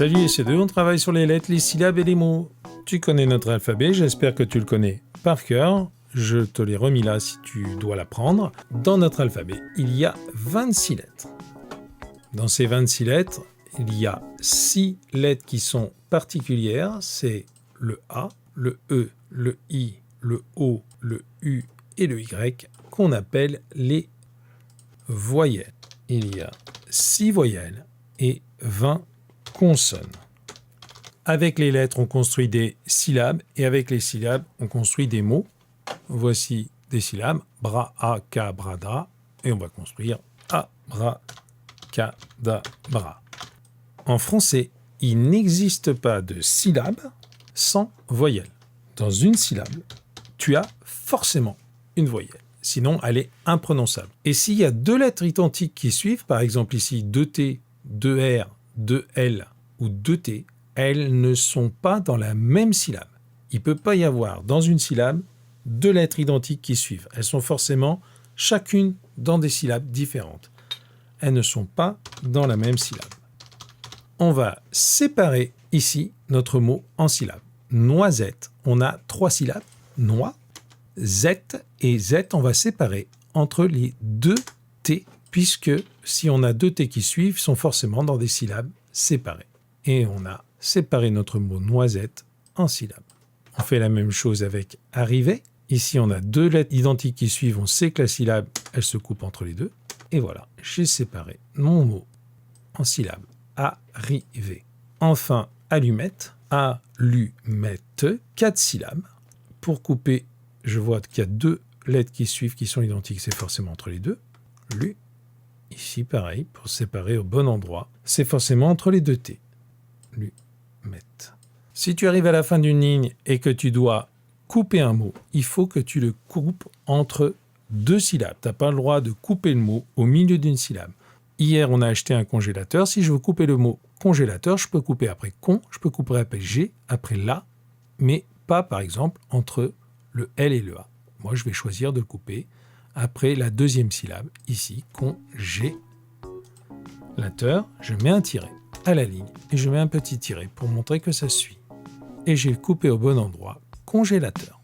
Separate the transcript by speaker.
Speaker 1: Salut SC2, on travaille sur les lettres, les syllabes et les mots. Tu connais notre alphabet, j'espère que tu le connais par cœur. Je te l'ai remis là si tu dois l'apprendre. Dans notre alphabet, il y a 26 lettres. Dans ces 26 lettres, il y a 6 lettres qui sont particulières. C'est le A, le E, le I, le O, le U et le Y qu'on appelle les voyelles. Il y a 6 voyelles et 20 consonnes. Avec les lettres, on construit des syllabes et avec les syllabes, on construit des mots. Voici des syllabes, bra, a, ka, brada, et on va construire abracadabra. En français, il n'existe pas de syllabe sans voyelle. Dans une syllabe, tu as forcément une voyelle. Sinon, elle est imprononçable. Et s'il y a 2 lettres identiques qui suivent, par exemple ici 2T, 2R, 2L ou 2T, elles ne sont pas dans la même syllabe. Il ne peut pas y avoir dans une syllabe 2 lettres identiques qui suivent. Elles sont forcément chacune dans des syllabes différentes. Elles ne sont pas dans la même syllabe. On va séparer ici notre mot en syllabes. Noisette, on a 3 syllabes. Noix, Z et Z, on va séparer entre les 2 T, puisque si on a 2 T qui suivent, ils sont forcément dans des syllabes séparées. Et on a séparé notre mot noisette en syllabes. On fait la même chose avec arriver. Ici, on a 2 lettres identiques qui suivent. On sait que la syllabe, elle se coupe entre les deux. Et voilà, j'ai séparé mon mot en syllabes. Arriver. Enfin, allumette. Allumette. 4 syllabes. Pour couper, je vois qu'il y a 2 lettres qui suivent qui sont identiques. C'est forcément entre les deux. Lu. Ici, pareil, pour séparer au bon endroit. C'est forcément entre les 2 T. Lumette. Si tu arrives à la fin d'une ligne et que tu dois couper un mot, il faut que tu le coupes entre 2 syllabes. Tu n'as pas le droit de couper le mot au milieu d'une syllabe. Hier, on a acheté un congélateur. Si je veux couper le mot congélateur, je peux couper après con, je peux couper après G, après la, mais pas, par exemple, entre le L et le A. Moi, je vais choisir de le couper après la 2e syllabe, ici, congélateur. Je mets un tiret à la ligne et je mets un petit tiret pour montrer que ça suit. Et j'ai coupé au bon endroit, congélateur.